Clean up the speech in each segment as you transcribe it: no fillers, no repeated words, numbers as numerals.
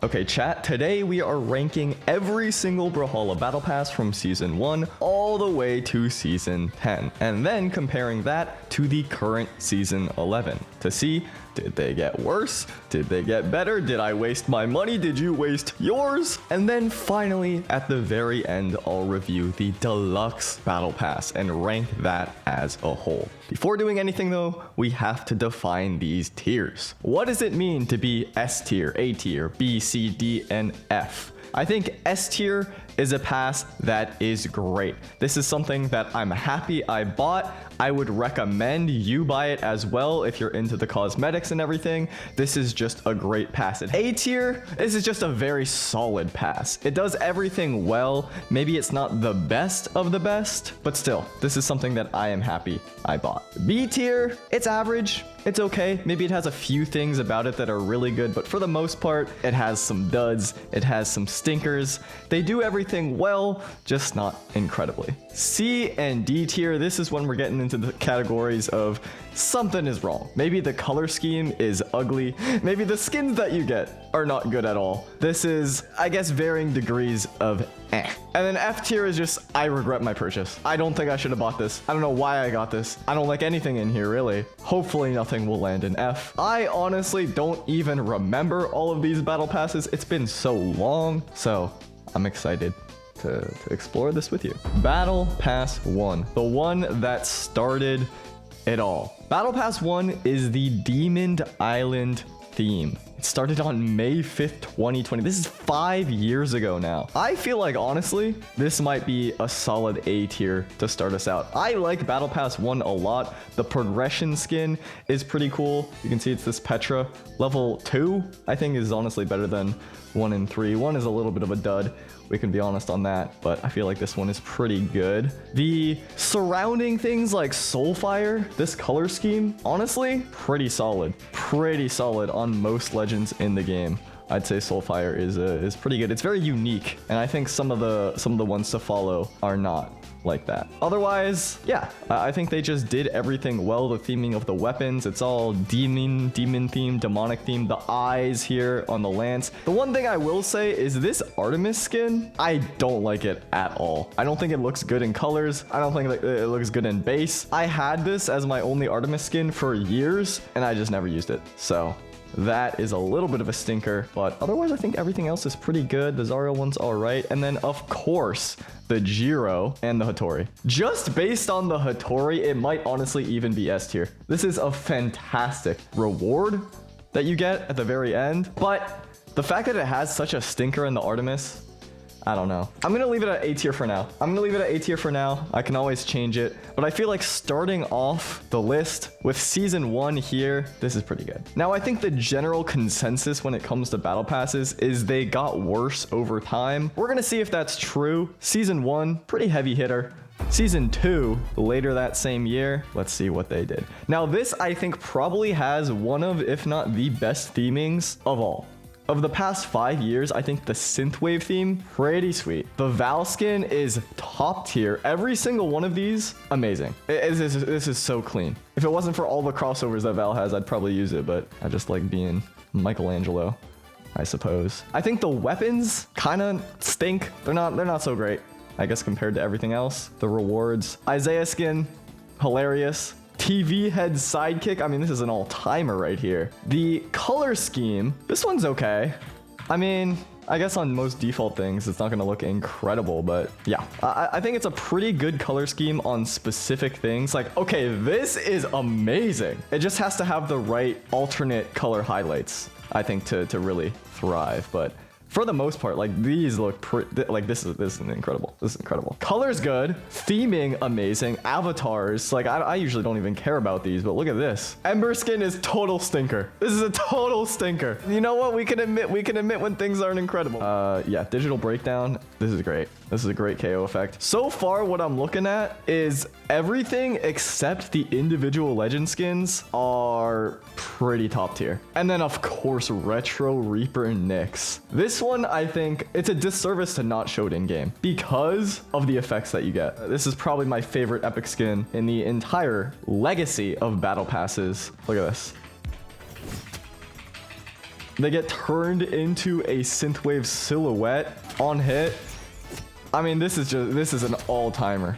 Okay, chat, today we are ranking every single Brawlhalla Battle Pass from Season 1 all the way to Season 10, and then comparing that to the current Season 11 to see, did they get worse? Did they get better? Did I waste my money? Did you waste yours? And then finally, at the very end, I'll review the Deluxe Battle Pass and rank that as a whole. Before doing anything though, we have to define these tiers. What does it mean to be S tier, A tier, B, C, D, and F? I think S tier is a pass that is great. This is something that I'm happy I bought. I would recommend you buy it as well if you're into the cosmetics and everything. This is just a great pass. A tier, this is just a very solid pass. It does everything well. Maybe it's not the best of the best, but still, this is something that I am happy I bought. B tier, it's average. It's okay. Maybe it has a few things about it that are really good, but for the most part, it has some duds. It has some stinkers. They do everything well, just not incredibly. C and D tier, this is when we're getting into the categories of something is wrong. Maybe the color scheme is ugly. Maybe the skins that you get are not good at all. This is, I guess, varying degrees of eh. And then F tier is just, I regret my purchase. I don't think I should have bought this. I don't know why I got this. I don't like anything in here, really. Hopefully nothing will land in F. I honestly don't even remember all of these battle passes. It's been so long, so I'm excited to explore this with you. Battle Pass 1, the one that started it all. Battle Pass 1 is the Demon Island theme. It started on May 5th, 2020. This is 5 years ago now. I feel like, honestly, this might be a solid A tier to start us out. I like Battle Pass 1 a lot. The progression skin is pretty cool. You can see it's this Petra. Level 2, I think, is honestly better than 1 and 3. 1 is a little bit of a dud. We can be honest on that, but I feel like this one is pretty good. The surrounding things like Soulfire, this color scheme, honestly, pretty solid. Pretty solid on most legends in the game. I'd say Soulfire is pretty good. It's very unique, and I think some of the ones to follow are not like that. Otherwise, yeah, I think they just did everything well. The theming of the weapons, it's all demon theme, demonic theme. The eyes here on the lance. The one thing I will say is this Artemis skin, I don't like it at all. I don't think it looks good in colors. I don't think it looks good in base. I had this as my only Artemis skin for years, and I just never used it. So that is a little bit of a stinker, but otherwise I think everything else is pretty good. The Zarya one's all right. And then of course, the Jiro and the Hattori. Just based on the Hattori, it might honestly even be S tier. This is a fantastic reward that you get at the very end, but the fact that it has such a stinker in the Artemis, I don't know. I'm gonna leave it at A tier for now. I can always change it, but I feel like starting off the list with Season 1 here, this is pretty good. Now, I think the general consensus when it comes to battle passes is they got worse over time. We're gonna see if that's true. Season 1, pretty heavy hitter. Season 2, later that same year, let's see what they did. Now, this I think probably has one of, if not the best themings of all. Of the past 5 years, I think the Synthwave theme, pretty sweet. The Val skin is top tier. Every single one of these, amazing. This is so clean. If it wasn't for all the crossovers that Val has, I'd probably use it, but I just like being Michelangelo, I suppose. I think the weapons kind of stink. They're not so great, I guess, compared to everything else. The rewards, Isaiah skin, hilarious. TV head sidekick, I mean, this is an all-timer right here. The color scheme, this one's okay. I mean, I guess on most default things, it's not gonna look incredible, but yeah. I think it's a pretty good color scheme on specific things. Like, okay, this is amazing. It just has to have the right alternate color highlights, I think, to really thrive, but for the most part, like, these look like this is incredible. This is incredible. Color's good, theming amazing, avatars, like I usually don't even care about these, but look at this. Ember skin is total stinker. This is a total stinker. You know what? We can admit when things aren't incredible. Yeah, digital breakdown. This is great. This is a great KO effect. So far, what I'm looking at is everything except the individual legend skins are pretty top tier. And then of course, Retro Reaper and Nyx. This one, I think it's a disservice to not show it in game because of the effects that you get. This is probably my favorite epic skin in the entire legacy of battle passes. Look at this. They get turned into a Synthwave silhouette on hit. I mean, this is an all-timer.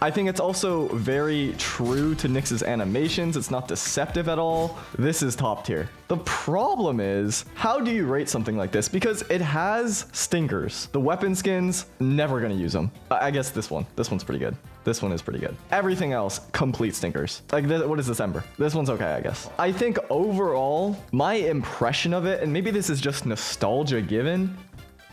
I think it's also very true to Nyx's animations. It's not deceptive at all. This is top tier. The problem is, how do you rate something like this? Because it has stinkers. The weapon skins, never gonna use them. I guess this one's pretty good. This one is pretty good. Everything else, complete stinkers. Like, what is this Ember? This one's okay, I guess. I think overall, my impression of it, and maybe this is just nostalgia given,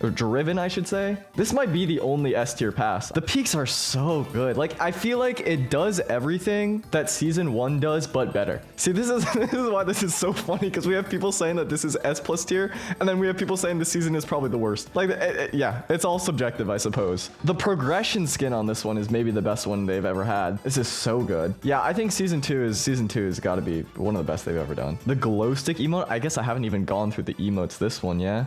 or driven, I should say. This might be the only S tier pass. The peaks are so good. Like, I feel like it does everything that season 1 does, but better. See, this is why this is so funny, because we have people saying that this is S plus tier, and then we have people saying this season is probably the worst. Like, yeah, it's all subjective, I suppose. The progression skin on this one is maybe the best one they've ever had. This is so good. Yeah, I think season 2 has got to be one of the best they've ever done. The glow stick emote, I guess I haven't even gone through the emotes this one, yeah?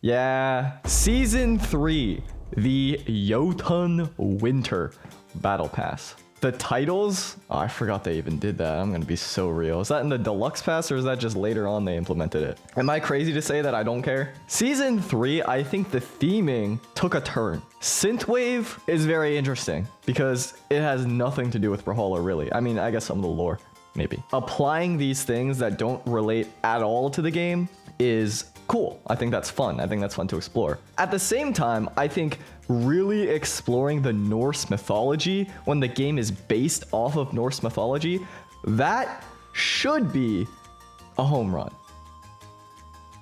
Yeah. Season 3, the Jötunn Winter Battle Pass. The titles? Oh, I forgot they even did that. I'm going to be so real. Is that in the Deluxe Pass or is that just later on they implemented it? Am I crazy to say that I don't care? Season 3, I think the theming took a turn. Synthwave is very interesting because it has nothing to do with Brawlhalla, really. I mean, I guess some of the lore, maybe. Applying these things that don't relate at all to the game is cool. I think that's fun. I think that's fun to explore. At the same time, I think really exploring the Norse mythology when the game is based off of Norse mythology, that should be a home run.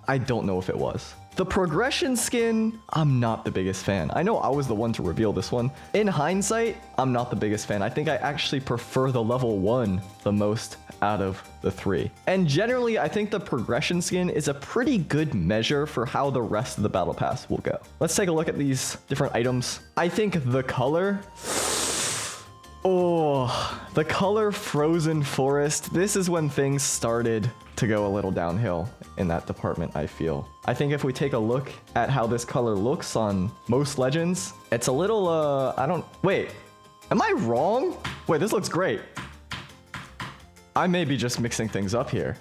I don't know if it was. The progression skin, I'm not the biggest fan. I know I was the one to reveal this one. In hindsight, I'm not the biggest fan. I think I actually prefer the level 1 the most out of the 3. And generally, I think the progression skin is a pretty good measure for how the rest of the battle pass will go. Let's take a look at these different items. I think the color... Oh, the color Frozen Forest. This is when things started to go a little downhill in that department, I feel. I think if we take a look at how this color looks on most legends, it's a little, wait, am I wrong? Wait, this looks great. I may be just mixing things up here.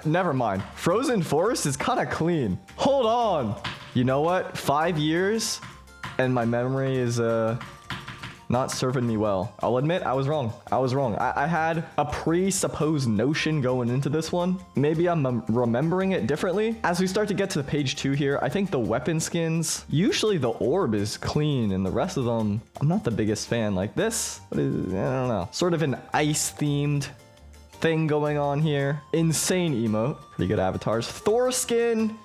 Never mind. Frozen Forest is kind of clean. Hold on. You know what? 5 years and my memory is, not serving me well. I'll admit I was wrong. I had a presupposed notion going into this one. Maybe I'm remembering it differently. As we start to get to page 2 here, I think the weapon skins, usually the orb is clean and the rest of them, I'm not the biggest fan. Like this, I don't know. Sort of an ice themed thing going on here. Insane emote. Pretty good avatars. Thor skin,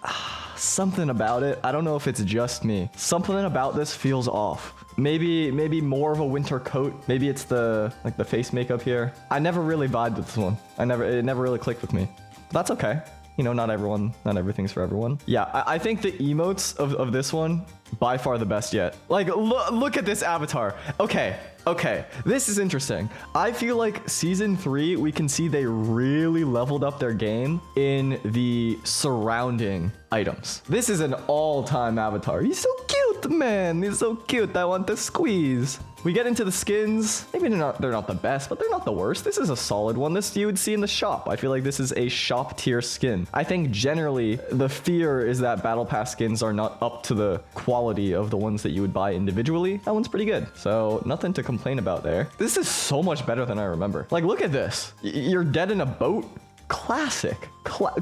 something about it. I don't know if it's just me. Something about this feels off. Maybe more of a winter coat. Maybe it's the face makeup here. I never really vibed with this one. It never really clicked with me. But that's okay. You know, not everything's for everyone. Yeah, I think the emotes of this one, by far the best yet. Like, look at this avatar. Okay, this is interesting. I feel like season 3, we can see they really leveled up their game in the surrounding items. This is an all-time avatar. He's so cute, man. He's so cute. I want to squeeze. We get into the skins. Maybe they're not the best, but they're not the worst. This is a solid one. This you would see in the shop. I feel like this is a shop tier skin. I think generally the fear is that battle pass skins are not up to the quality of the ones that you would buy individually. That one's pretty good. So nothing to complain about there. This is so much better than I remember. Like, look at this. You're dead in a boat. Classic.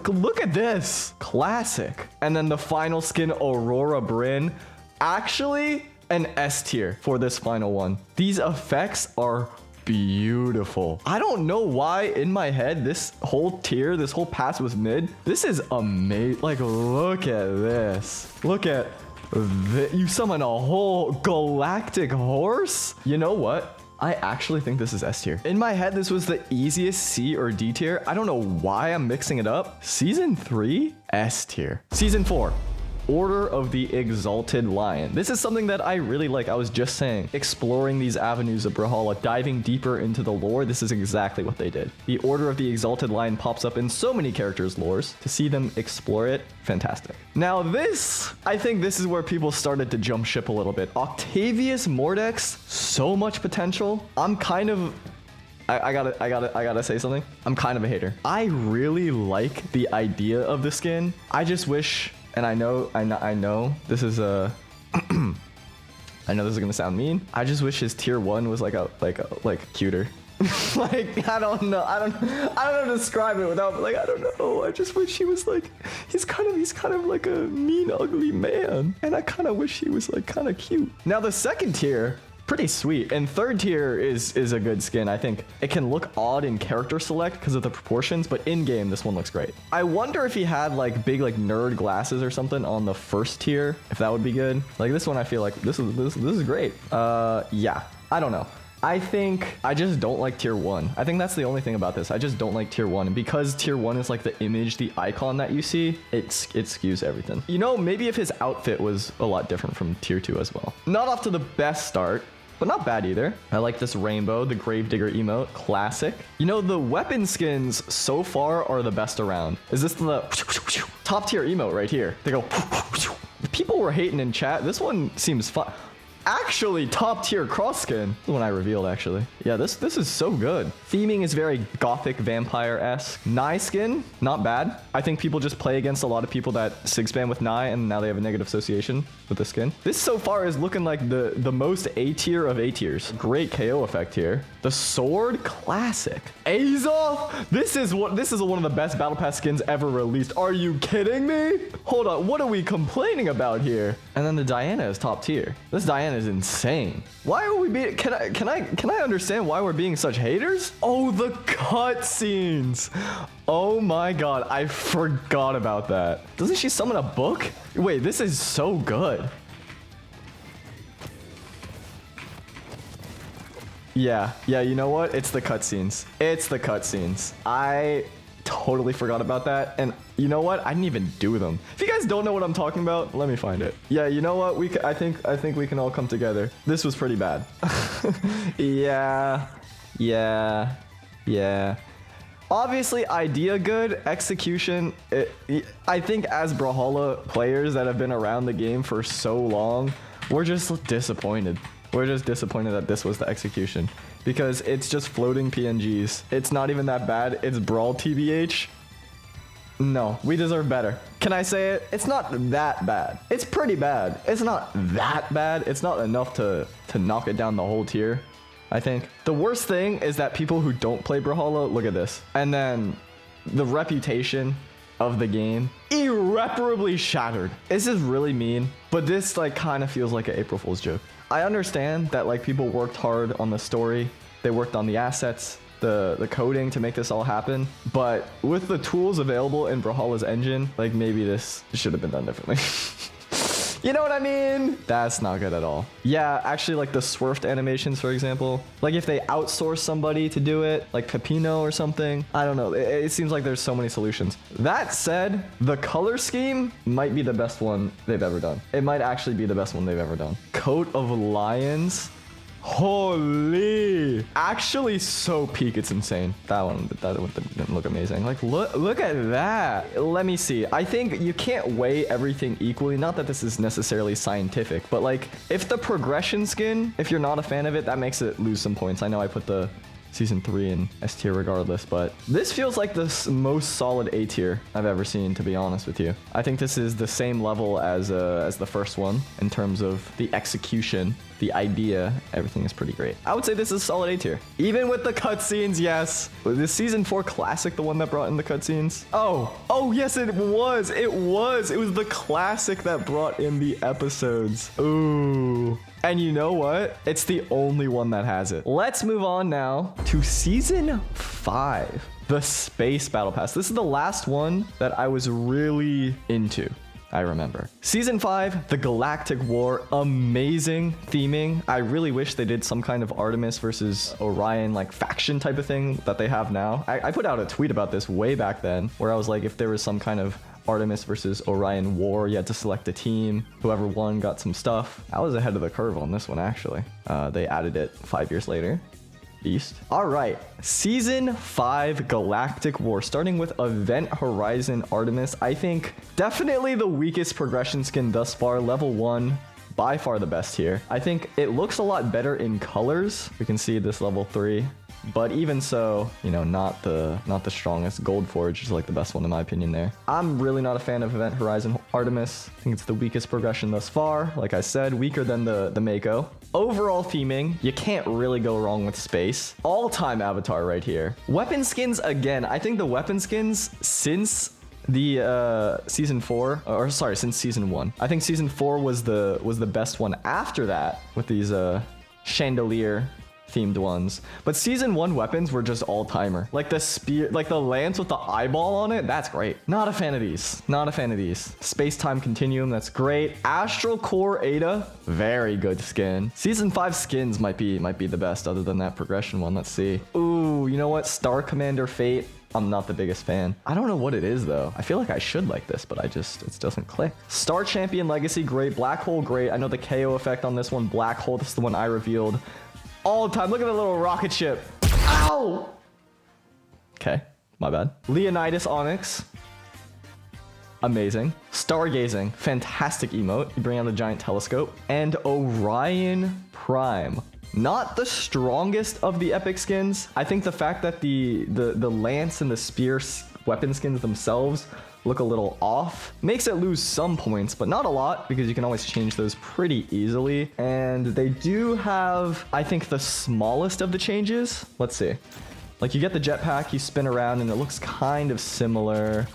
Look at this. Classic. And then the final skin, Aurora Bryn. Actually, an S tier for this final one. These effects are beautiful. I don't know why in my head this whole tier, this whole pass was mid. This is amazing. Like, look at this. Look at this. You summon a whole galactic horse? You know what? I actually think this is S tier. In my head, this was the easiest C or D tier. I don't know why I'm mixing it up. Season 3, S tier. Season 4. Order of the Exalted Lion. This is something that I really like. I was just saying, exploring these avenues of Brawlhalla, diving deeper into the lore. This is exactly what they did. The Order of the Exalted Lion pops up in so many characters' lores. To see them explore it, fantastic. Now this, I think this is where people started to jump ship a little bit. Octavius Mordex, so much potential. I'm kind of I gotta say something. I'm kind of a hater. I really like the idea of the skin. I just wish, and I know this is a I know this is gonna sound mean. I just wish his tier 1 was like cuter. Like, I don't know how to describe it without, like, I don't know. I just wish he was like, he's kind of like a mean, ugly man. And I kind of wish he was like kind of cute. Now the second tier, pretty sweet. And third tier is a good skin. I think it can look odd in character select because of the proportions, but in game, this one looks great. I wonder if he had like big like nerd glasses or something on the first tier, if that would be good. Like this one, I feel like this is great. Yeah, I don't know. I think I just don't like tier 1. I think that's the only thing about this. I just don't like tier 1. And because tier 1 is like the image, the icon that you see, it skews everything. You know, maybe if his outfit was a lot different from tier 2 as well. Not off to the best start, but not bad either. I like this rainbow, the Gravedigger emote, classic. You know, the weapon skins so far are the best around. Is this the top tier emote right here? They go, people were hating in chat. This one seems fun. Actually, top tier cross skin. The one I revealed, actually. Yeah, this is so good. Theming is very gothic vampire-esque. Nye skin, not bad. I think people just play against a lot of people that sig spam with Nye, and now they have a negative association with the skin. This so far is looking like the most A tier of A tiers. Great KO effect here. The sword, classic. Azoth, this is one of the best battle pass skins ever released. Are you kidding me? Hold on, what are we complaining about here? And then the Diana is top tier. This Diana is insane. Why are we being, can I understand why we're being such haters? Oh, the cutscenes. Oh my god, I forgot about that. Doesn't she summon a book? Wait, this is so good. Yeah, you know what? It's the cutscenes. It's the cutscenes. I totally forgot about that. And you know what? I didn't even do them. If you guys don't know what I'm talking about, let me find it. Yeah, you know what? I think we can all come together. This was pretty bad. Yeah. Obviously, idea good, execution. I think as Brawlhalla players that have been around the game for so long, we're just disappointed. We're just disappointed that this was the execution because it's just floating PNGs. It's not even that bad. It's Brawl TBH. No, we deserve better. Can I say it? It's not that bad. It's pretty bad. It's not that bad. It's not enough to knock it down the whole tier, I think. The worst thing is that people who don't play Brawlhalla, look at this. And then the reputation of the game irreparably shattered. This is really mean, but this like kind of feels like an April Fool's joke. I understand that like people worked hard on the story. They worked on the assets, the coding to make this all happen. But with the tools available in Brawlhalla's engine, like maybe this should have been done differently. You know what I mean? That's not good at all. Yeah, actually like the swerved animations, for example, like if they outsource somebody to do it, like Pepino or something, I don't know. It seems like there's so many solutions. That said, the color scheme might be the best one they've ever done. It might actually be the best one they've ever done. Coat of Lions. Holy, actually so peak, it's insane. That one didn't look amazing. Like look at that. Let me see. I think you can't weigh everything equally. Not that this is necessarily scientific, but like if the progression skin, if you're not a fan of it, that makes it lose some points. I know I put the season 3 in S tier regardless, but this feels like the most solid A tier I've ever seen, to be honest with you. I think this is the same level as the first one in terms of the execution, the idea, everything is pretty great. I would say this is solid A tier. Even with the cutscenes, yes. Was this season 4 classic the one that brought in the cutscenes? Oh yes, it was. It was the classic that brought in the episodes. Ooh. And you know what? It's the only one that has it. Let's move on now to season 5, the Space Battle Pass. This is the last one that I was really into, I remember. Season 5, the Galactic War, amazing theming. I really wish they did some kind of Artemis versus Orion like faction type of thing that they have now. I put out a tweet about this way back then where I was like, if there was some kind of Artemis versus Orion war, you had to select a team. Whoever won got some stuff. I was ahead of the curve on this one, actually. They added it 5 years later. Beast. All right, season 5 Galactic War, starting with Event Horizon Artemis. I think definitely the weakest progression skin thus far. Level 1, by far the best here. I think it looks a lot better in colors. We can see this level 3. but even so, you know, not the strongest. Gold Forge is like the best one in my opinion there. I'm really not a fan of Event Horizon Artemis. I think it's the weakest progression thus far. Like I said, weaker than the Mako. Overall theming, you can't really go wrong with space. All-time avatar right here. Weapon skins, again, I think the weapon skins since the season 4, or sorry, since season 1. I think season 4 was the best one after that with these chandelier themed ones. But season 1 weapons were just all-timer. Like the spear, like the lance with the eyeball on it, that's great. Not a fan of these. Not a fan of these. Space-time continuum, that's great. Astral Core Ada, very good skin. Season 5 skins might be the best other than that progression one. Let's see. Ooh, you know what? Star Commander Fate, I'm not the biggest fan. I don't know what it is though. I feel like I should like this, but it doesn't click. Star Champion Legacy, great. Black Hole, great. I know the KO effect on this one. Black Hole, this is the one I revealed. All the time. Look at the little rocket ship. Ow! Okay, my bad. Leonidas Onyx. Amazing. Stargazing, fantastic emote. You bring out a giant telescope. And Orion Prime. Not the strongest of the epic skins. I think the fact that the lance and the spear weapon skins themselves look a little off makes it lose some points, but not a lot because you can always change those pretty easily. And they do have, I think, the smallest of the changes. Let's see. Like you get the jetpack, you spin around, and it looks kind of similar.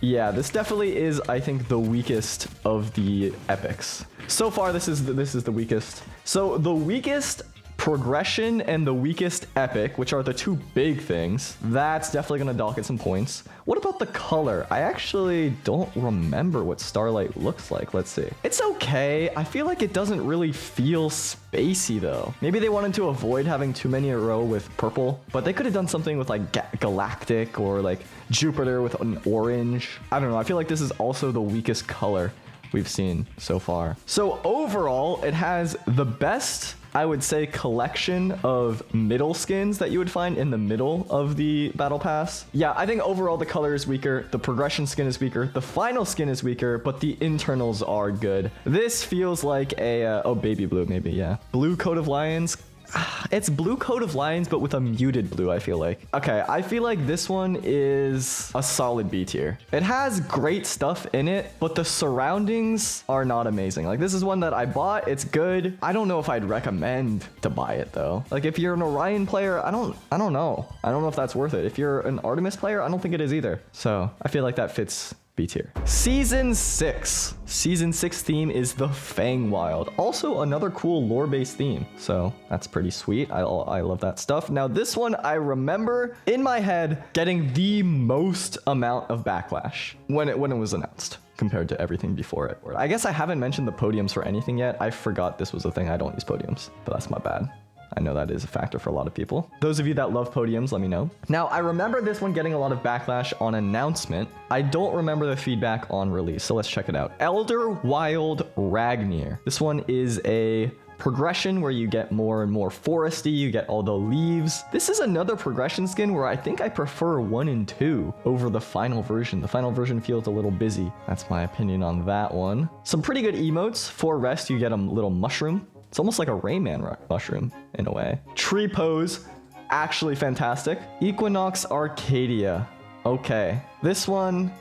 Yeah, this definitely is, I think, the weakest of the epics. So far, this is the weakest. So the weakest progression and the weakest epic, which are the two big things, that's definitely going to dock it some points. What about the color? I actually don't remember what Starlight looks like. Let's see. It's okay. I feel like it doesn't really feel spacey though. Maybe they wanted to avoid having too many in a row with purple, but they could have done something with like Galactic or like Jupiter with an orange. I don't know. I feel like this is also the weakest color we've seen so far. So overall, it has the best, I would say, collection of middle skins that you would find in the middle of the battle pass. Yeah, I think overall the color is weaker, the progression skin is weaker, the final skin is weaker, but the internals are good. This feels like a oh, baby blue maybe, yeah. Blue Coat of Lions. It's blue Coat of Lions, but with a muted blue, I feel like. Okay, I feel like this one is a solid B tier. It has great stuff in it, but the surroundings are not amazing. Like, this is one that I bought. It's good. I don't know if I'd recommend to buy it, though. Like, if you're an Orion player, I don't know. I don't know if that's worth it. If you're an Artemis player, I don't think it is either. So, I feel like that fits B tier. Season 6. Season 6 theme is the Fangwild. Also another cool lore-based theme. So that's pretty sweet. I love that stuff. Now this one, I remember in my head getting the most amount of backlash when it was announced compared to everything before it. I guess I haven't mentioned the podiums for anything yet. I forgot this was a thing. I don't use podiums, but that's my bad. I know that is a factor for a lot of people. Those of you that love podiums, let me know. Now, I remember this one getting a lot of backlash on announcement. I don't remember the feedback on release, so let's check it out. Elder Wild Ragnir. This one is a progression where you get more and more foresty, you get all the leaves. This is another progression skin where I think I prefer 1 and 2 over the final version. The final version feels a little busy. That's my opinion on that one. Some pretty good emotes. For rest, you get a little mushroom. It's almost like a Rayman mushroom in a way. Tree pose, actually fantastic. Equinox Arcadia. Okay, this one,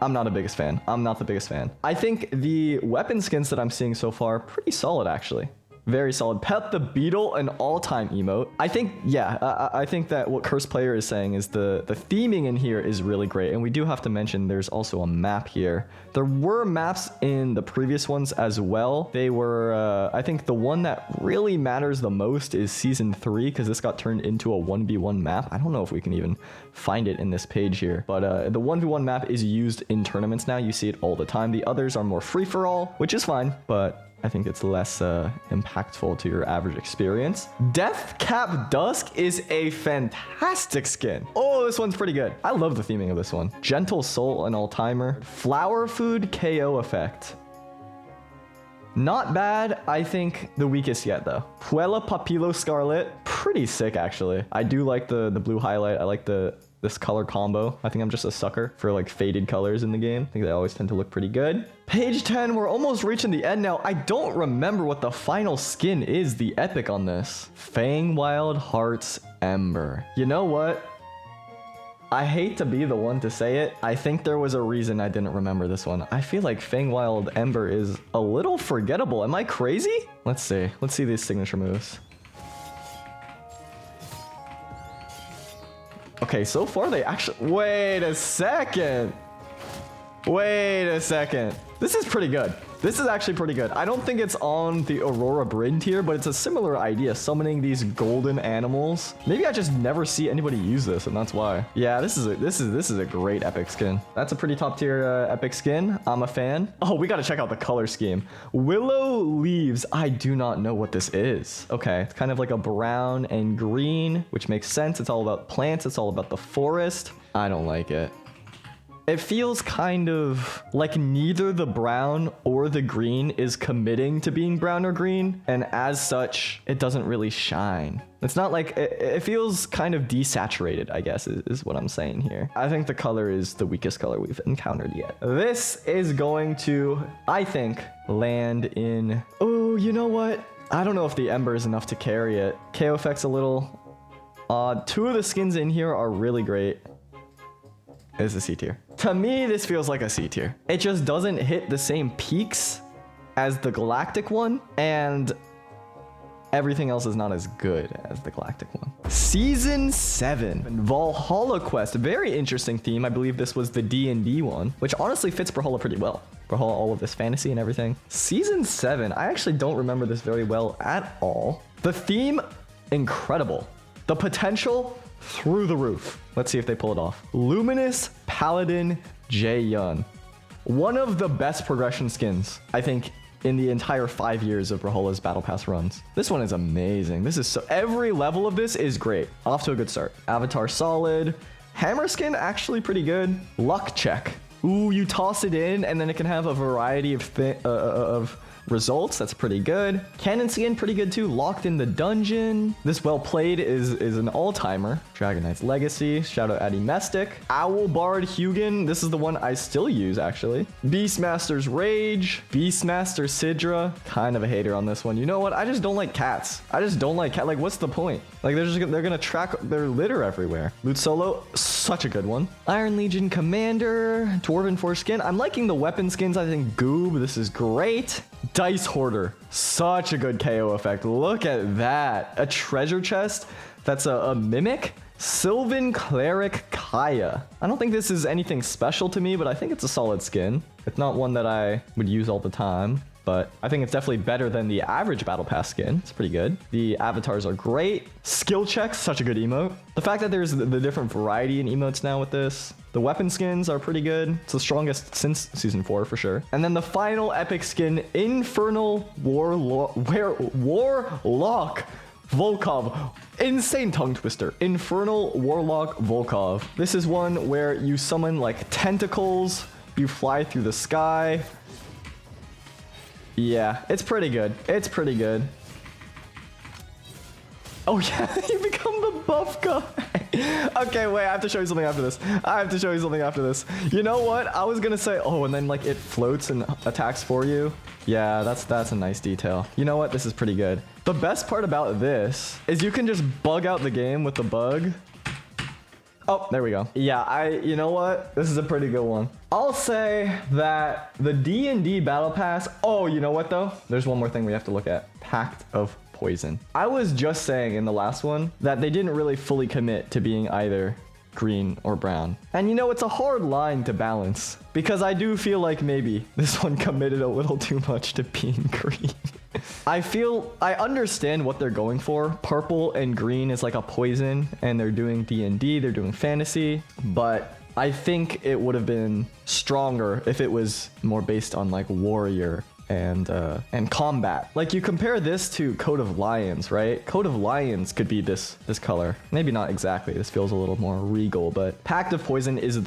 I'm not the biggest fan. I'm not the biggest fan. I think the weapon skins that I'm seeing so far, pretty solid actually. Very solid. Pet the Beetle, an all-time emote. I think, yeah, I think that what Cursed Player is saying is the theming in here is really great. And we do have to mention there's also a map here. There were maps in the previous ones as well. They were, I think the one that really matters the most is Season 3, because this got turned into a 1v1 map. I don't know if we can even find it in this page here. But the 1v1 map is used in tournaments now. You see it all the time. The others are more free-for-all, which is fine, but I think it's less impactful to your average experience. Deathcap Dusk is a fantastic skin. Oh, this one's pretty good. I love the theming of this one. Gentle Soul, an all-timer. Flower Food KO effect. Not bad. I think the weakest yet, though. Puella Papilo Scarlet. Pretty sick, actually. I do like the blue highlight. I like the this color combo. I think I'm just a sucker for like faded colors in the game. I think they always tend to look pretty good. Page 10, we're almost reaching the end now. I don't remember what the final skin is, the epic on this. Fangwild Heart's Ember. You know what? I hate to be the one to say it. I think there was a reason I didn't remember this one. I feel like Fangwild Ember is a little forgettable. Am I crazy? Let's see. Let's see these signature moves. Okay, so far they actually... Wait a second. Wait a second. This is pretty good. This is actually pretty good. I don't think it's on the Aurora Bryn tier, but it's a similar idea, summoning these golden animals. Maybe I just never see anybody use this, and that's why. Yeah, this is a great epic skin. That's a pretty top tier epic skin. I'm a fan. Oh, we got to check out the color scheme. Willow Leaves. I do not know what this is. Okay, it's kind of like a brown and green, which makes sense. It's all about plants. It's all about the forest. I don't like it. It feels kind of like neither the brown or the green is committing to being brown or green, and as such, it doesn't really shine. It's not like, it feels kind of desaturated, I guess, is what I'm saying here. I think the color is the weakest color we've encountered yet. This is going to, I think, land in, oh, you know what? I don't know if the Ember is enough to carry it. KO effect's a little odd. Two of the skins in here are really great. It's a C tier. To me, this feels like a C tier. It just doesn't hit the same peaks as the Galactic one, and everything else is not as good as the Galactic one. Season 7, ValhallaQuest. Very interesting theme. I believe this was the D&D one, which honestly fits Brawlhalla pretty well. Brawlhalla, all of this fantasy and everything. Season 7, I actually don't remember this very well at all. The theme, incredible. The potential, through the roof. Let's see if they pull it off. Luminous Paladin Jötunn. One of the best progression skins, I think, in the entire 5 years of Brawlhalla's Battle Pass runs. This one is amazing. This is so... Every level of this is great. Off to a good start. Avatar solid. Hammer skin, actually pretty good. Luck check. Ooh, you toss it in, and then it can have a variety of results. That's pretty good. Cannon skin, pretty good too. Locked in the dungeon. This well played is an all-timer. Dragon Knight's Legacy. Shout out Addy Mestic. Owl Bard Hugin. This is the one I still use, actually. Beastmaster's Rage. Beastmaster Sidra. Kind of a hater on this one. You know what? I just don't like cats. I just don't like cat. Like, what's the point? Like, they're gonna track their litter everywhere. Loot Solo, such a good one. Iron Legion Commander. Dwarven Foreskin. I'm liking the weapon skins. I think Goob. This is great. Dice Hoarder, such a good KO effect. Look at that. A treasure chest that's a mimic. Sylvan Cleric Kaya. I don't think this is anything special to me, but I think it's a solid skin. It's not one that I would use all the time, but I think it's definitely better than the average Battle Pass skin. It's pretty good. The avatars are great. Skill checks, such a good emote. The fact that there's the different variety in emotes now with this. The weapon skins are pretty good. It's the strongest since Season 4 for sure. And then the final epic skin, Infernal Warlock Volkov. Insane tongue twister. Infernal Warlock Volkov. This is one where you summon like tentacles, you fly through the sky. Yeah, it's pretty good. It's pretty good. Oh yeah, you become the buff guy. Okay, wait, I have to show you something after this. I have to show you something after this. You know what? I was gonna say, oh, and then like it floats and attacks for you. Yeah, that's a nice detail. You know what? This is pretty good. The best part about this is you can just bug out the game with the bug. Oh, there we go. Yeah, you know what? This is a pretty good one. I'll say that the D&D Battle Pass, oh, you know what though? There's one more thing we have to look at. Pact of Poison. I was just saying in the last one that they didn't really fully commit to being either green or brown. And you know, it's a hard line to balance because I do feel like maybe this one committed a little too much to being green. I understand what they're going for. Purple and green is like a poison and they're doing D&D, they're doing fantasy, but I think it would have been stronger if it was more based on like warrior and combat. Like you compare this to Coat of Lions, right? Coat of Lions could be this color. Maybe not exactly. This feels a little more regal, but Pact of Poison is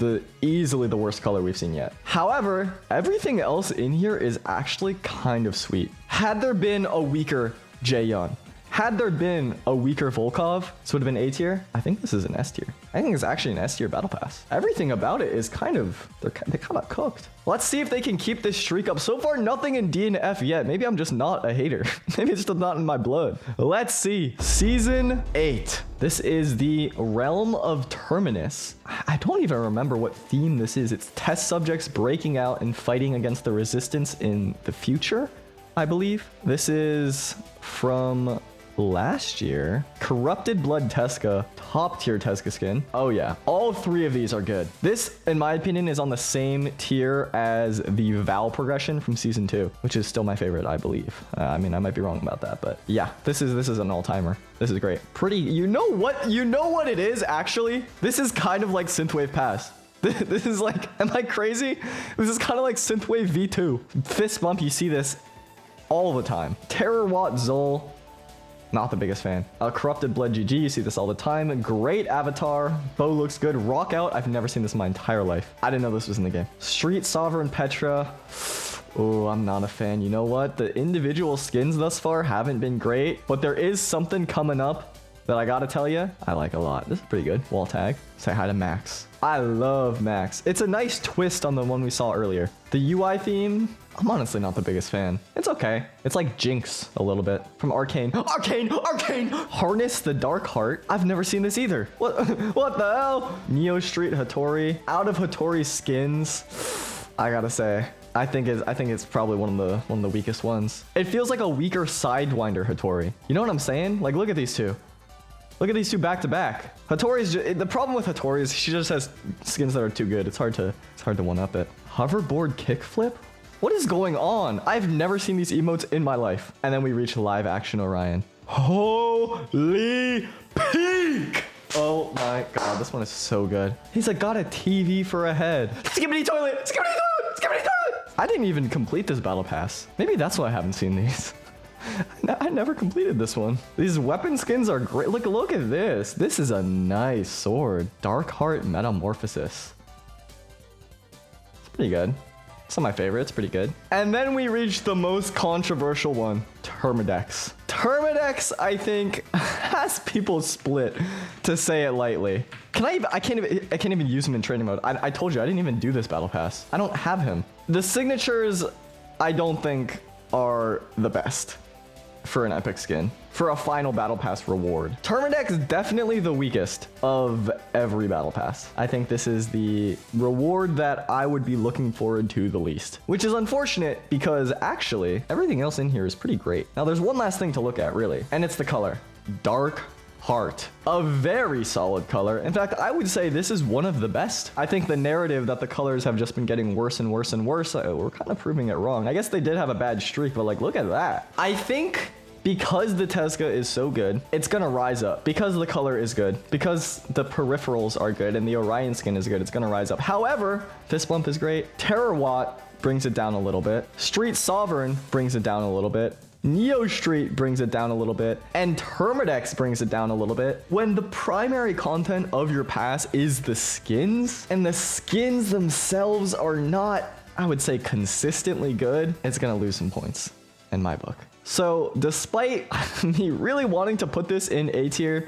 easily the worst color we've seen yet. However, everything else in here is actually kind of sweet. Had there been a weaker Jötunn, Had there been a weaker Volkov, this would have been A tier. I think this is an S tier. I think it's actually an S tier battle pass. Everything about it is kind of, they kind of cooked. Let's see if they can keep this streak up. So far, nothing in D and F yet. Maybe I'm just not a hater. Maybe it's just not in my blood. Let's see. Season 8. This is the Realm of Terminus. I don't even remember what theme this is. It's test subjects breaking out and fighting against the resistance in the future, I believe. This is from last year. Corrupted Blood Teska, top tier Teska skin. Oh yeah, all 3 of these are good. This, in my opinion, is on the same tier as the Val progression from season 2, which is still my favorite, I believe. I mean, I might be wrong about that, but yeah, this is an all-timer. This is great. Pretty, you know what it is, actually? This is kind of like Synthwave Pass. This is like, am I crazy? This is kind of like Synthwave V2. Fist bump, you see this all the time. Terror Watt Zol. Not the biggest fan. Corrupted Blood GG, you see this all the time. Great avatar. Bow looks good. Rock out. I've never seen this in my entire life. I didn't know this was in the game. Street Sovereign Petra. Oh, I'm not a fan. You know what? The individual skins thus far haven't been great, but there is something coming up that I gotta tell you, I like a lot. This is pretty good. Wall tag. Say hi to Max. I love Max. It's a nice twist on the one we saw earlier. The UI theme, I'm honestly not the biggest fan. It's okay. It's like Jinx a little bit from Arcane. Arcane! Harness the Dark Heart. I've never seen this either. What the hell? Neo Street Hattori. Out of Hattori's skins, I gotta say, I think it's probably one of the weakest ones. It feels like a weaker Sidewinder Hattori. You know what I'm saying? Like, look at these two. Look at these two back to back. Hattori's the problem with Hattori is she just has skins that are too good. It's hard to one up it. Hoverboard kickflip? What is going on? I've never seen these emotes in my life. And then we reach live action Orion. Holy peak! Oh my god, this one is so good. He's like got a TV for a head. Skibbity toilet! Skibbity toilet! Skibbity toilet! I didn't even complete this battle pass. Maybe that's why I haven't seen these. I never completed this one. These weapon skins are great. Look at this. This is a nice sword. Dark Heart Metamorphosis. It's pretty good. It's not my favorite. It's pretty good. And then we reach the most controversial one. Termidex. Termidex, I think, has people split, to say it lightly. I can't even use him in training mode. I told you, I didn't even do this battle pass. I don't have him. The signatures, I don't think, are the best for an epic skin, for a final battle pass reward. Termidex is definitely the weakest of every battle pass. I think this is the reward that I would be looking forward to the least, which is unfortunate because actually everything else in here is pretty great. Now there's one last thing to look at really, and it's the color. Dark Heart. A very solid color. In fact, I would say this is one of the best. I think the narrative that the colors have just been getting worse and worse and worse, we're kind of proving it wrong. I guess they did have a bad streak, but like, look at that. I think because the Teska is so good, it's gonna rise up. Because the color is good, because the peripherals are good, and the Orion skin is good, it's gonna rise up. However, Fist Bump is great. Terror Watt brings it down a little bit. Street Sovereign brings it down a little bit. Neo Street brings it down a little bit, and Termidex brings it down a little bit. When the primary content of your pass is the skins, and the skins themselves are not, I would say, consistently good, it's gonna lose some points in my book. So despite me really wanting to put this in A tier,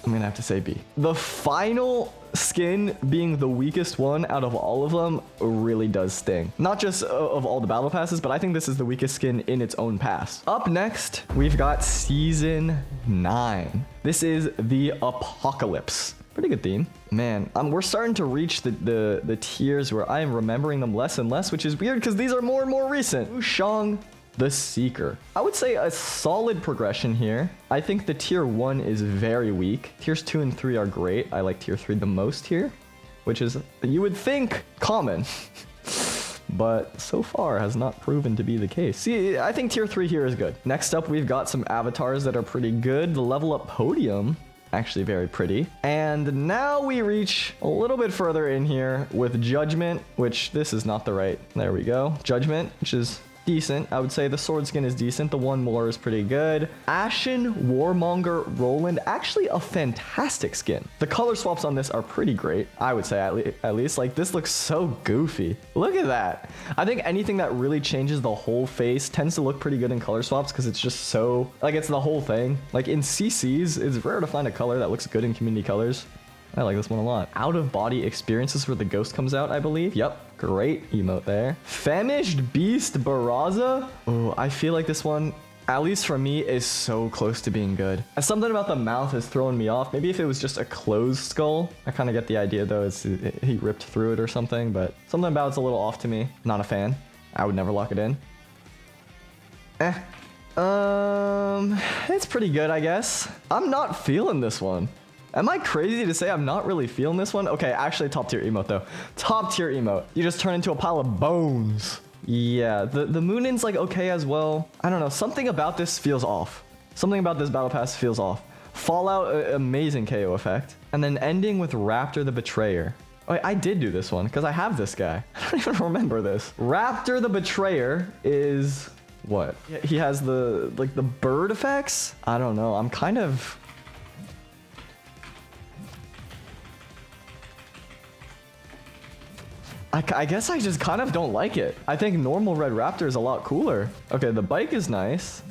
I'm gonna have to say B. The final skin being the weakest one out of all of them really does sting. Not just of all the battle passes, but I think this is the weakest skin in its own pass. Up next, we've got Season 9. This is the Apocalypse. Pretty good theme. Man, we're starting to reach the tiers where I am remembering them less and less, which is weird because these are more and more recent. Wushang the Seeker. I would say a solid progression here. I think the tier 1 is very weak. Tiers 2 and 3 are great. I like tier 3 the most here, which is, you would think, common. But so far has not proven to be the case. See, I think tier 3 here is good. Next up, we've got some avatars that are pretty good. The level up podium, actually very pretty. And now we reach a little bit further in here with Judgment, which this is not the right. There we go. Judgment, which is decent. I would say the sword skin is decent. The one more is pretty good. Ashen Warmonger Roland, actually a fantastic skin. The color swaps on this are pretty great. I would say at least. Like, this looks so goofy. Look at that. I think anything that really changes the whole face tends to look pretty good in color swaps because it's just so, like, it's the whole thing. Like in CCs, it's rare to find a color that looks good in community colors. I like this one a lot. Out of body experiences where the ghost comes out, I believe. Yep, great emote there. Famished Beast Barraza. Oh, I feel like this one, at least for me, is so close to being good. Something about the mouth is throwing me off. Maybe if it was just a closed skull. I kind of get the idea though, he ripped through it or something, but something about it's a little off to me. Not a fan. I would never lock it in. It's pretty good, I guess. I'm not feeling this one. Am I crazy to say I'm not really feeling this one? Okay, actually top tier emote though. Top tier emote. You just turn into a pile of bones. Yeah, the Moonin's like okay as well. I don't know, something about this feels off. Something about this battle pass feels off. Fallout, amazing KO effect. And then ending with Raptor the Betrayer. Oh, I did do this one because I have this guy. I don't even remember this. Raptor the Betrayer is what? He has the bird effects? I don't know. I'm kind of... I guess I just kind of don't like it. I think normal Red Raptor is a lot cooler. Okay, the bike is nice.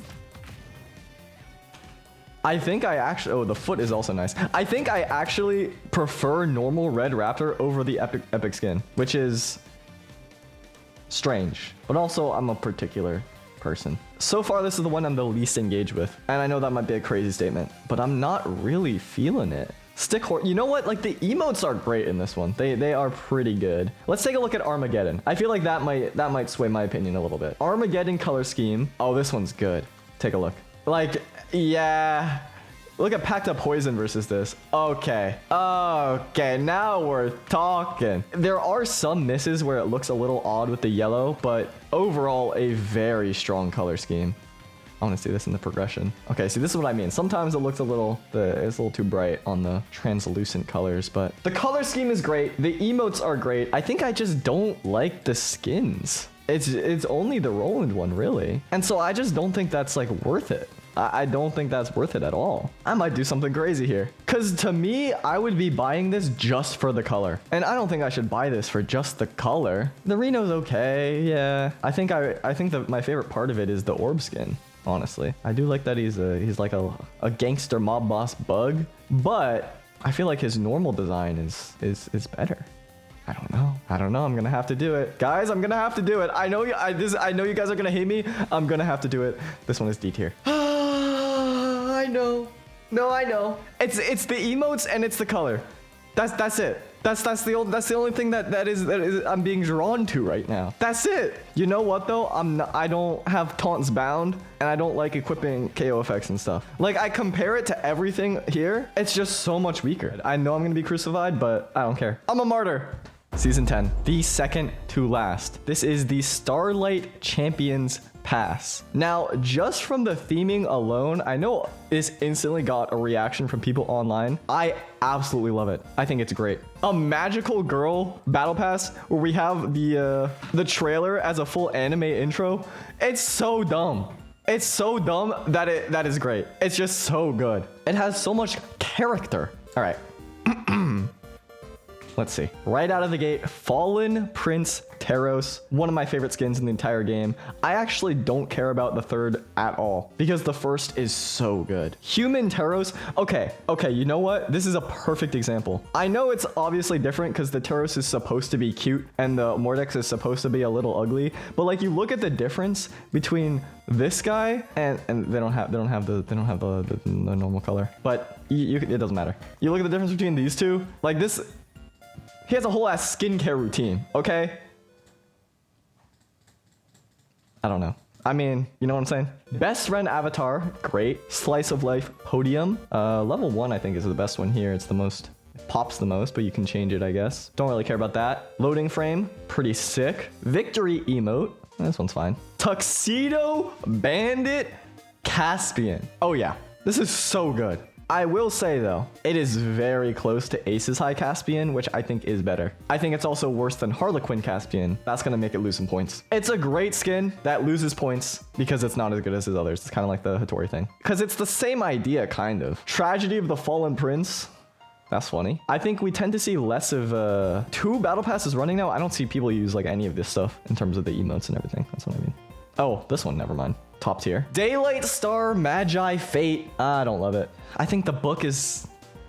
I think I actually... Oh, the foot is also nice. I think I actually prefer normal Red Raptor over the epic skin, which is strange. But also, I'm a particular person. So far, this is the one I'm the least engaged with. And I know that might be a crazy statement, but I'm not really feeling it. Stick horse. You know what? Like, the emotes are great in this one. They are pretty good. Let's take a look at Armageddon. I feel like that might sway my opinion a little bit. Armageddon color scheme. Oh, this one's good. Take a look. Like, yeah. Look at Packed Up Poison versus this. Okay. Okay, now we're talking. There are some misses where it looks a little odd with the yellow, but overall, a very strong color scheme. I want to see this in the progression. Okay, see, this is what I mean. Sometimes it looks it's a little too bright on the translucent colors, but the color scheme is great. The emotes are great. I think I just don't like the skins. It's only the Roland one, really. And so I just don't think that's like worth it. I don't think that's worth it at all. I might do something crazy here. Because to me, I would be buying this just for the color. And I don't think I should buy this for just the color. The Reno's okay, yeah. I think that my favorite part of it is the orb skin. Honestly, I do like that he's like a gangster mob boss bug, but I feel like his normal design is better. I don't know. I'm gonna have to do it, guys. I'm gonna have to do it. I know you guys are gonna hate me. I'm gonna have to do it. This one is D tier. I know. No, I know. It's the emotes and it's the color. That's it. That's the only thing that is I'm being drawn to right now. That's it. You know what though? I don't have taunts bound and I don't like equipping KO effects and stuff. Like, I compare it to everything here. It's just so much weaker. I know I'm gonna be crucified, but I don't care. I'm a martyr. Season 10, the second to last. This is the Starlight Champions Pass. Now, just from the theming alone, I know this instantly got a reaction from people online. I absolutely love it. I think it's great. A magical girl battle pass where we have the trailer as a full anime intro. It's so dumb. It's so dumb that is great. It's just so good. It has so much character. All right. Let's see. Right out of the gate, Fallen Prince Teros, one of my favorite skins in the entire game. I actually don't care about the third at all because the first is so good. Human Teros. Okay, you know what? This is a perfect example. I know it's obviously different because the Teros is supposed to be cute and the Mordex is supposed to be a little ugly, but like, you look at the difference between this guy and they don't have the normal color, but it doesn't matter. You look at the difference between these two, like this. He has a whole ass skincare routine, okay? I don't know. I mean, you know what I'm saying? Best friend avatar, great. Slice of life podium. Level 1, I think, is the best one here. It's the most, it pops the most, but you can change it, I guess. Don't really care about that. Loading frame, pretty sick. Victory emote. This one's fine. Tuxedo Bandit Caspian. Oh yeah, this is so good. I will say though, it is very close to Ace's High Caspian, which I think is better. I think it's also worse than Harlequin Caspian. That's gonna make it lose some points. It's a great skin that loses points because it's not as good as his others. It's kind of like the Hattori thing. Because it's the same idea, kind of. Tragedy of the Fallen Prince. That's funny. I think we tend to see less of 2 battle passes running now. I don't see people use like any of this stuff in terms of the emotes and everything. That's what I mean. Oh, this one, never mind. Top tier. Daylight Star Magi Fate. I don't love it. I think the book is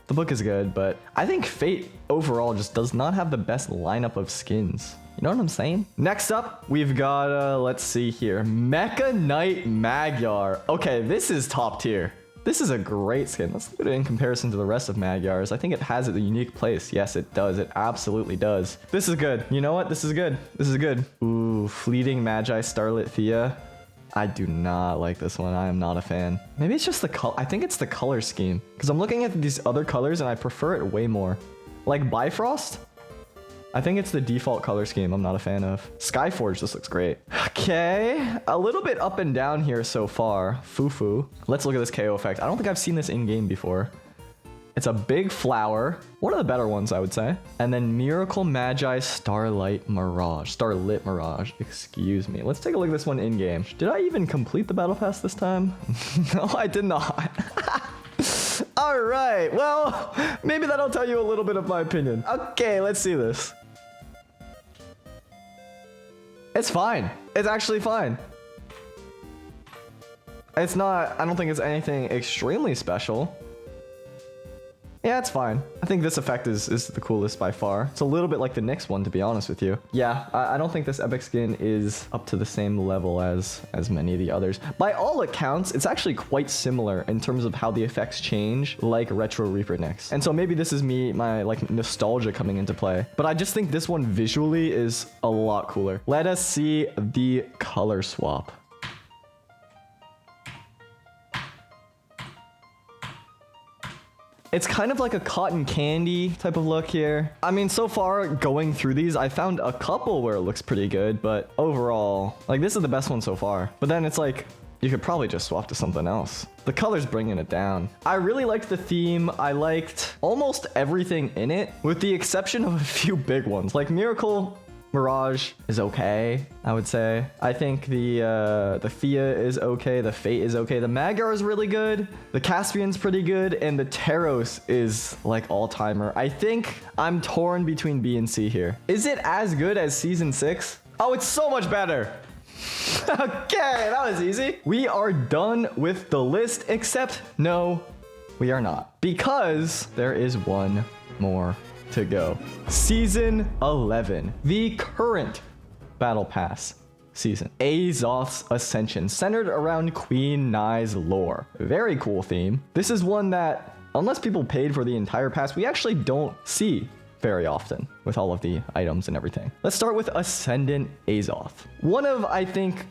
good, but I think Fate overall just does not have the best lineup of skins. You know what I'm saying? Next up, we've got, let's see here. Mecha Knight Magyar. Okay, this is top tier. This is a great skin. Let's look at it in comparison to the rest of Magyars. I think it has a unique place. Yes, it does. It absolutely does. This is good. You know what? This is good. This is good. Ooh, Fleeting Magi Starlit Thea. I do not like this one. I am not a fan. Maybe it's just the color. I think it's the color scheme. Because I'm looking at these other colors and I prefer it way more. Like Bifrost? I think it's the default color scheme I'm not a fan of. Skyforge, this looks great. Okay, a little bit up and down here so far. Fufu. Let's look at this KO effect. I don't think I've seen this in game before. It's a big flower. One of the better ones, I would say. And then Miracle Magi Starlight Mirage. Starlit Mirage, excuse me. Let's take a look at this one in game. Did I even complete the battle pass this time? No, I did not. All right, well, maybe that'll tell you a little bit of my opinion. Okay, let's see this. It's fine. It's actually fine. It's not, I don't think it's anything extremely special. Yeah, it's fine. I think this effect is the coolest by far. It's a little bit like the next one, to be honest with you. Yeah, I don't think this epic skin is up to the same level as many of the others. By all accounts, it's actually quite similar in terms of how the effects change, like Retro Reaper Next. And so maybe this is my like nostalgia coming into play. But I just think this one visually is a lot cooler. Let us see the color swap. It's kind of like a cotton candy type of look here. I mean, so far going through these, I found a couple where it looks pretty good, but overall, like this is the best one so far. But then it's like, you could probably just swap to something else. The color's bringing it down. I really liked the theme. I liked almost everything in it, with the exception of a few big ones. Like Miracle Mirage is okay, I would say. I think the Thea is okay, the Fate is okay, the Magyar is really good, the Caspian's pretty good, and the Taros is like all-timer. I think I'm torn between B and C here. Is it as good as Season 6? Oh, it's so much better. Okay, that was easy. We are done with the list, except no, we are not. Because there is one more to go. Season 11, the current Battle Pass season. Azoth's Ascension, centered around Queen Nai's lore. Very cool theme. This is one that, unless people paid for the entire pass, we actually don't see very often with all of the items and everything. Let's start with Ascendant Azoth. One of, I think,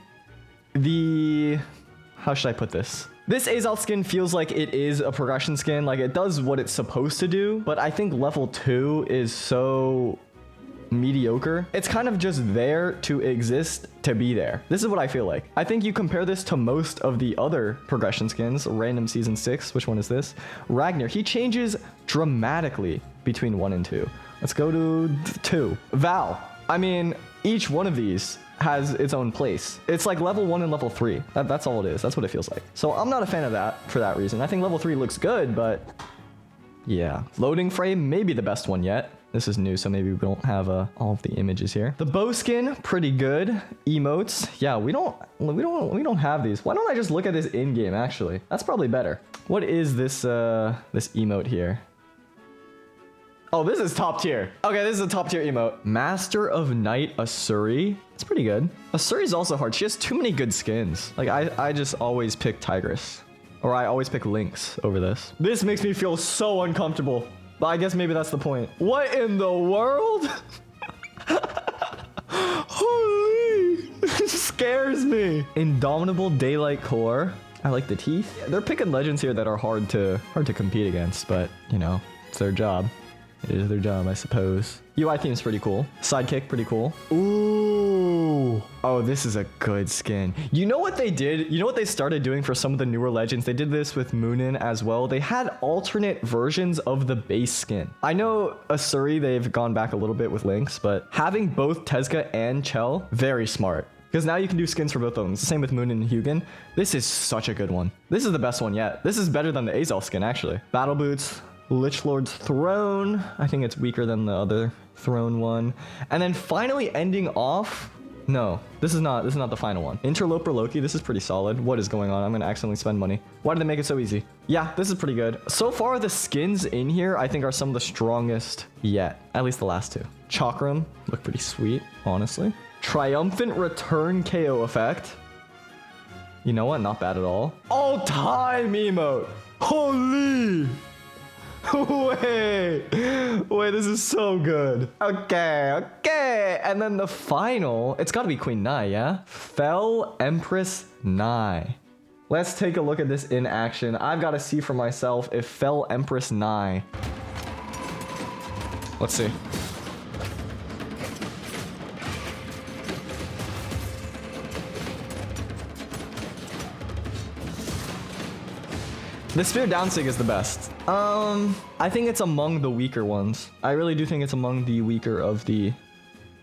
how should I put this? This Azoth skin feels like it is a progression skin, like it does what it's supposed to do, but I think level 2 is so mediocre. It's kind of just there to exist to be there. This is what I feel like. I think you compare this to most of the other progression skins, random Season 6, which one is this? Ragnar, he changes dramatically between 1 and 2. Let's go to 2. Val, I mean, each one of these has its own place. It's like level 1 and level 3. That's all it is. That's what it feels like. So I'm not a fan of that for that reason. I think level 3 looks good, but yeah. Loading frame, maybe the best one yet. This is new, so maybe we don't have all of the images here. The bow skin, pretty good. Emotes, yeah, we don't have these. Why don't I just look at this in game? Actually, that's probably better. What is this this emote here? Oh, this is top tier. Okay, this is a top tier emote. Master of Night Asuri. It's pretty good. Asuri's also hard. She has too many good skins. Like, I just always pick Tigress. Or I always pick Lynx over this. This makes me feel so uncomfortable. But I guess maybe that's the point. What in the world? Holy, this scares me. Indomitable Daylight Core. I like the teeth. Yeah, they're picking legends here that are hard to compete against, but you know, it's their job. It is their job, I suppose. UI theme's pretty cool. Sidekick, pretty cool. Ooh. Oh, this is a good skin. You know what they did? You know what they started doing for some of the newer legends? They did this with Moonin as well. They had alternate versions of the base skin. I know Asuri, they've gone back a little bit with Lynx, but having both Tezca and Chell, very smart. Because now you can do skins for both of them. It's the same with Moonin and Hugin. This is such a good one. This is the best one yet. This is better than the Azoth skin, actually. Battle Boots, Lich Lord's Throne. I think it's weaker than the other Throne one. And then finally ending off... No, this is not the final one. Interloper Loki, this is pretty solid. What is going on? I'm gonna accidentally spend money. Why did they make it so easy? Yeah, this is pretty good. So far, the skins in here, I think, are some of the strongest yet. At least the last two. Chakram, look pretty sweet, honestly. Triumphant Return KO effect. You know what? Not bad at all. All-time emote. Holy! Wait, this is so good. Okay. And then the final, it's gotta be Queen Nai, yeah? Fell Empress Nai. Let's take a look at this in action. I've gotta see for myself if Fell Empress Nai. Let's see. The Sphere Downsig is the best. I think it's among the weaker ones. I really do think it's among the weaker of the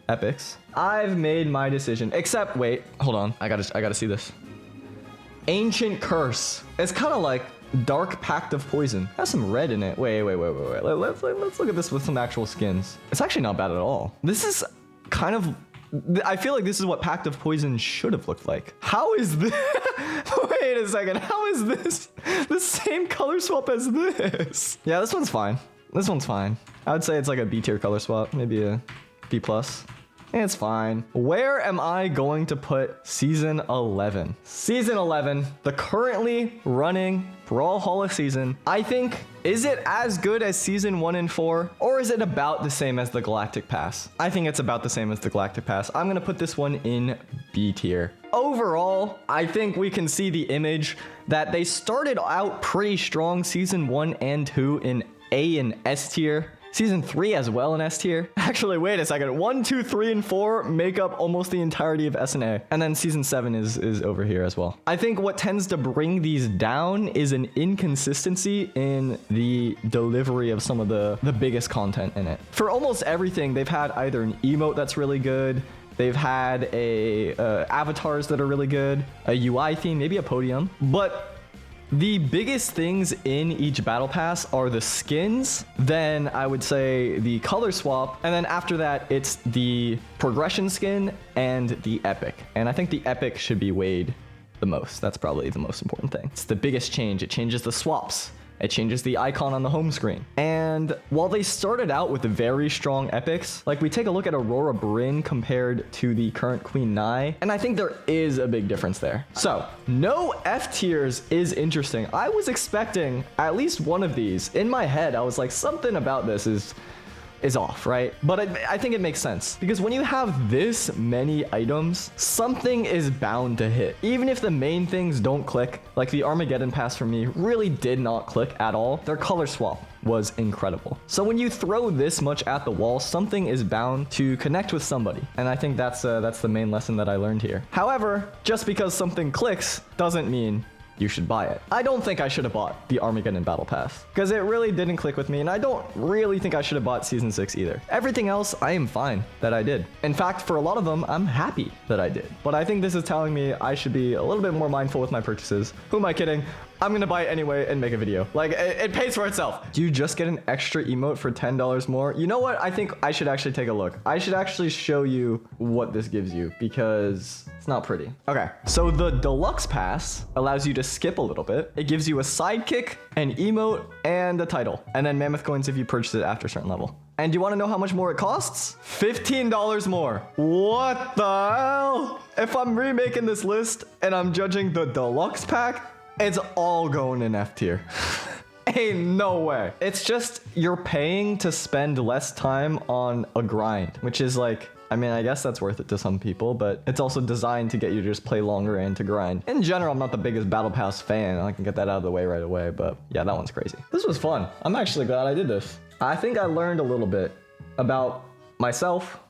epics. I've made my decision, except, wait, hold on. I gotta see this. Ancient Curse. It's kind of like Dark Pact of Poison. It has some red in it. Wait. Let's look at this with some actual skins. It's actually not bad at all. This is kind of... I feel like this is what Pact of Poison should have looked like. How is this? Wait a second. How is this the same color swap as this? Yeah, this one's fine. This one's fine. I would say it's like a B tier color swap, maybe a B plus. It's fine. Where am I going to put Season 11? Season 11, the currently running Brawlhalla season. I think, is it as good as Season 1 and 4? Or is it about the same as the Galactic Pass? I think it's about the same as the Galactic Pass. I'm gonna put this one in B tier. Overall, I think we can see the image that they started out pretty strong Season 1 and 2 in A and S tier. Season 3 as well in S tier. Actually, wait a second. 1, 2, 3, and 4 make up almost the entirety of S and A. And then Season 7 is over here as well. I think what tends to bring these down is an inconsistency in the delivery of some of the biggest content in it. For almost everything, they've had either an emote that's really good, they've had avatars that are really good, a UI theme, maybe a podium, but the biggest things in each battle pass are the skins, then I would say the color swap, and then after that, it's the progression skin and the epic. And I think the epic should be weighed the most. That's probably the most important thing. It's the biggest change. It changes the swaps. It changes the icon on the home screen. And while they started out with very strong epics, like we take a look at Aurora Bryn compared to the current Queen Nai, and I think there is a big difference there. So, no F tiers is interesting. I was expecting at least one of these. In my head, I was like, something about this is off, right? But I think it makes sense because when you have this many items, something is bound to hit. Even if the main things don't click, like the Armageddon Pass for me really did not click at all. Their color swap was incredible. So when you throw this much at the wall, something is bound to connect with somebody. And I think that's the main lesson that I learned here. However, just because something clicks doesn't mean you should buy it. I don't think I should have bought the Armageddon Battle Pass because it really didn't click with me, and I don't really think I should have bought Season 6 either. Everything else, I am fine that I did. In fact, for a lot of them, I'm happy that I did. But I think this is telling me I should be a little bit more mindful with my purchases. Who am I kidding? I'm gonna buy it anyway and make a video. Like, it pays for itself. Do you just get an extra emote for $10 more? You know what? I think I should actually take a look. I should actually show you what this gives you because it's not pretty. Okay, so the Deluxe Pass allows you to skip a little bit. It gives you a sidekick, an emote, and a title. And then Mammoth Coins if you purchase it after a certain level. And do you want to know how much more it costs? $15 more. What the hell? If I'm remaking this list and I'm judging the Deluxe Pack, it's all going in F tier. Ain't no way. It's just you're paying to spend less time on a grind, which is like, I mean, I guess that's worth it to some people, but it's also designed to get you to just play longer and to grind. In general, I'm not the biggest Battle Pass fan. I can get that out of the way right away, but yeah, that one's crazy. This was fun. I'm actually glad I did this. I think I learned a little bit about myself,